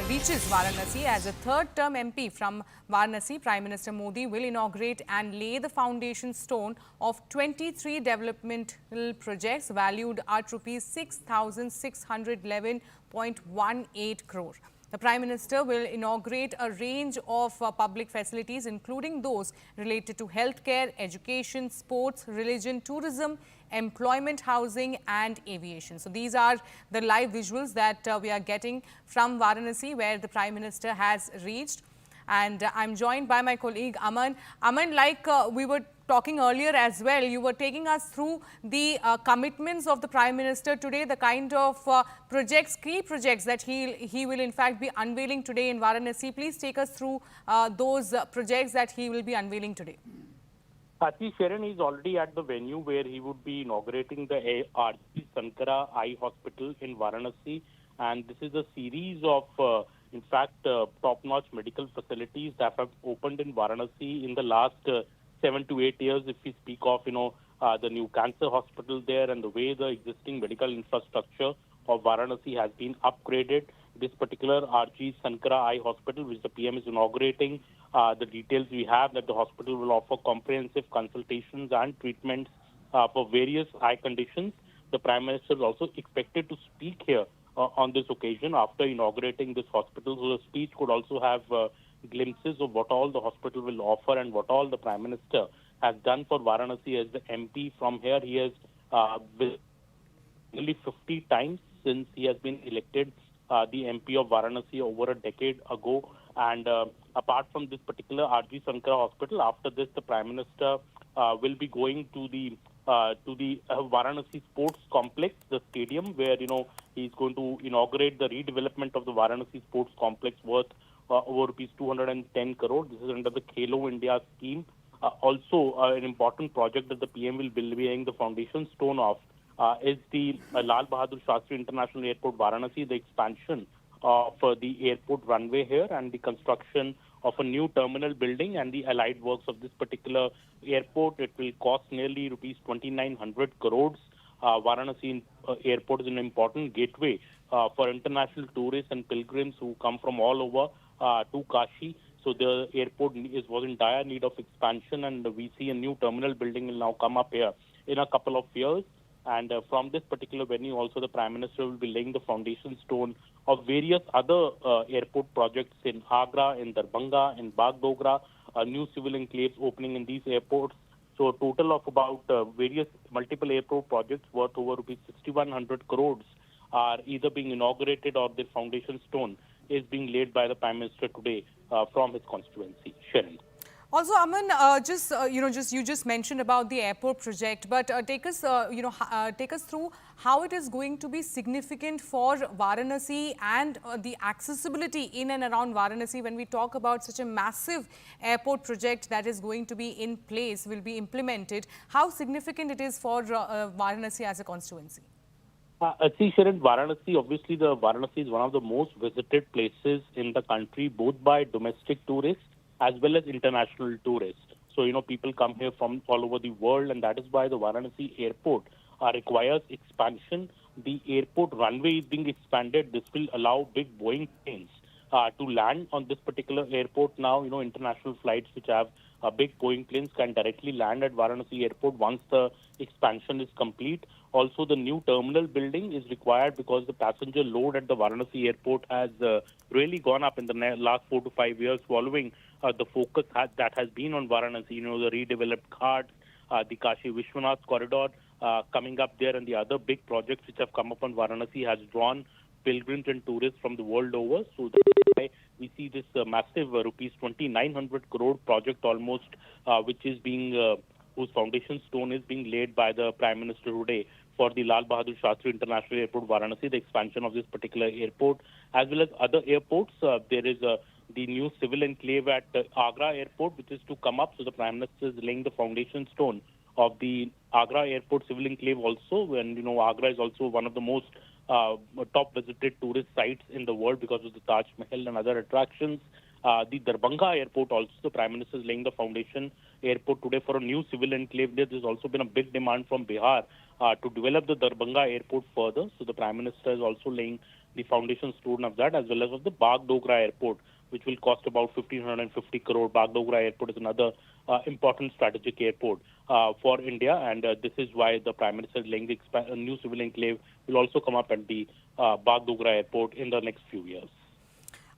reaches Varanasi as a third-term MP from Varanasi. Prime Minister Modi will inaugurate and lay the foundation stone of 23 developmental projects valued at rupees 6,611.18 crore. The Prime Minister will inaugurate a range of public facilities, including those related to healthcare, education, sports, religion, tourism, employment, housing and aviation. So these are the live visuals that we are getting from Varanasi, where the Prime Minister has reached. And I'm joined by my colleague Aman. Aman, like we were talking earlier as well, you were taking us through the commitments of the Prime Minister today, the kind of projects, key projects that he will in fact be unveiling today in Varanasi. Please take us through those projects that he will be unveiling today. Kashi, Sharon is already at the venue where he would be inaugurating the R.G. Sankara Eye Hospital in Varanasi. And this is a series of, in fact, top-notch medical facilities that have opened in Varanasi in the last 7 to 8 years. If we speak of, the new cancer hospital there and the way the existing medical infrastructure of Varanasi has been upgraded. This particular R.G. Sankara Eye Hospital, which the PM is inaugurating, the details we have that the hospital will offer comprehensive consultations and treatments for various eye conditions. The Prime Minister is also expected to speak here on this occasion after inaugurating this hospital. So the speech could also have glimpses of what all the hospital will offer and what all the Prime Minister has done for Varanasi as the MP from here. He has nearly 50 times since he has been elected the MP of Varanasi over a decade ago. And apart from this particular R.G. Sankara Hospital, after this, the Prime Minister will be going to the Varanasi Sports Complex, the stadium, where he's going to inaugurate the redevelopment of the Varanasi Sports Complex worth over rupees 210 crore. This is under the Khelo India scheme. Also, an important project that the PM will be laying the foundation stone of is the Lal Bahadur Shastri International Airport, Varanasi, the expansion of the airport runway here and the construction of a new terminal building and the allied works of this particular airport. It will cost nearly rupees 2,900 crores. Varanasi airport is an important gateway for international tourists and pilgrims who come from all over to Kashi. So the airport was in dire need of expansion, and we see a new terminal building will now come up here in a couple of years. And from this particular venue, also the Prime Minister will be laying the foundation stone of various other airport projects in Agra, in Darbhanga, in Bagdogra, new civil enclaves opening in these airports. So a total of about various multiple airport projects worth over rupees 6,100 crores are either being inaugurated or the foundation stone is being laid by the Prime Minister today from his constituency. Sharon. Also, Aman, you just mentioned about the airport project, but take us through how it is going to be significant for Varanasi and the accessibility in and around Varanasi when we talk about such a massive airport project that is going to be in place, will be implemented. How significant it is for Varanasi as a constituency? See, Sharon, Varanasi, obviously the Varanasi is one of the most visited places in the country, both by domestic tourists as well as international tourists. So, people come here from all over the world, and that is why the Varanasi airport requires expansion. The airport runway is being expanded. This will allow big Boeing planes to land on this particular airport now. International flights which have big Boeing planes can directly land at Varanasi airport once the expansion is complete. Also, the new terminal building is required because the passenger load at the Varanasi airport has really gone up in the last 4 to 5 years following the focus that has been on Varanasi. The redeveloped Ghat, the Kashi Vishwanath corridor coming up there, and the other big projects which have come up on Varanasi has drawn pilgrims and tourists from the world over. So that's why we see this massive rupees 2,900 crore project almost, which is being whose foundation stone is being laid by the Prime Minister today for the Lal Bahadur Shastri International Airport, Varanasi, the expansion of this particular airport, as well as other airports. There is the new civil enclave at Agra Airport, which is to come up. So the Prime Minister is laying the foundation stone of the Agra Airport civil enclave also. And, Agra is also one of the most top visited tourist sites in the world because of the Taj Mahal and other attractions. The Darbhanga Airport also, the Prime Minister is laying the foundation airport today for a new civil enclave there. There's also been a big demand from Bihar to develop the Darbhanga Airport further. So the Prime Minister is also laying the foundation stone of that, as well as of the Bagdogra Airport, which will cost about 1,550 crore. Bagdogra Airport is another important strategic airport for India, and this is why the Prime Minister is laying a new civil enclave will also come up at the Bagdogra Airport in the next few years.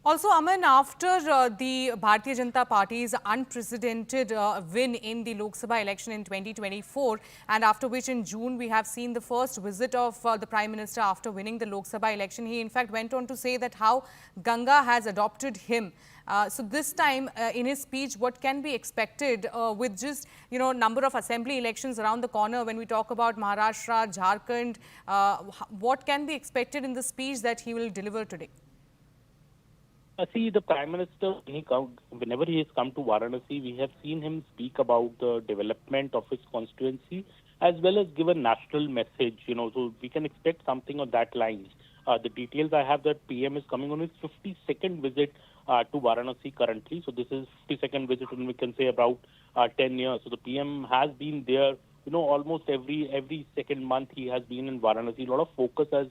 Also, Aman, after the Bharatiya Janata Party's unprecedented win in the Lok Sabha election in 2024, and after which in June we have seen the first visit of the Prime Minister after winning the Lok Sabha election, he in fact went on to say that how Ganga has adopted him. So this time in his speech, what can be expected with just, number of assembly elections around the corner when we talk about Maharashtra, Jharkhand, what can be expected in the speech that he will deliver today? See, the Prime Minister, whenever he has come to Varanasi, we have seen him speak about the development of his constituency as well as give a national message, so we can expect something on that lines. The details I have that PM is coming on his 52nd visit to Varanasi currently. So this is 52nd visit, and we can say about 10 years. So the PM has been there, almost every second month he has been in Varanasi. A lot of focus has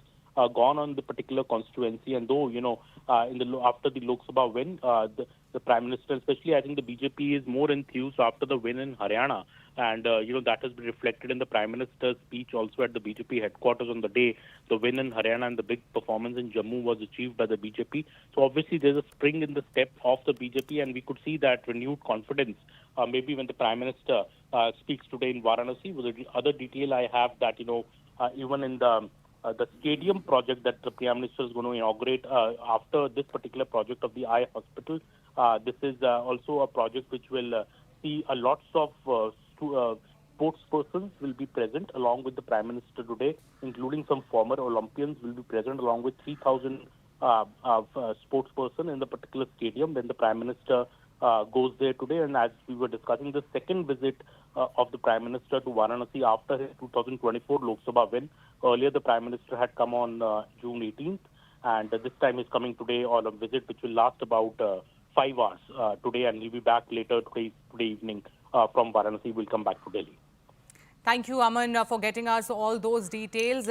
gone on the particular constituency, and though after the Lok Sabha win, the Prime Minister, especially I think the BJP is more enthused after the win in Haryana, and that has been reflected in the Prime Minister's speech also at the BJP headquarters on the day the win in Haryana and the big performance in Jammu was achieved by the BJP. So obviously there's a spring in the step of the BJP, and we could see that renewed confidence maybe when the Prime Minister speaks today in Varanasi. With the other detail I have that even in the stadium project that the Prime Minister is going to inaugurate after this particular project of the eye hospital. This is also a project which will see a lots of sports persons will be present along with the Prime Minister today, including some former Olympians will be present along with 3,000 sports person in the particular stadium when the Prime Minister goes there today. And as we were discussing, the second visit of the Prime Minister to Varanasi after his 2024 Lok Sabha win. Earlier, the Prime Minister had come on June 18th, and this time he's coming today on a visit which will last about 5 hours today, and he'll be back later today evening from Varanasi. We'll come back to Delhi. Thank you, Aman, for getting us all those details.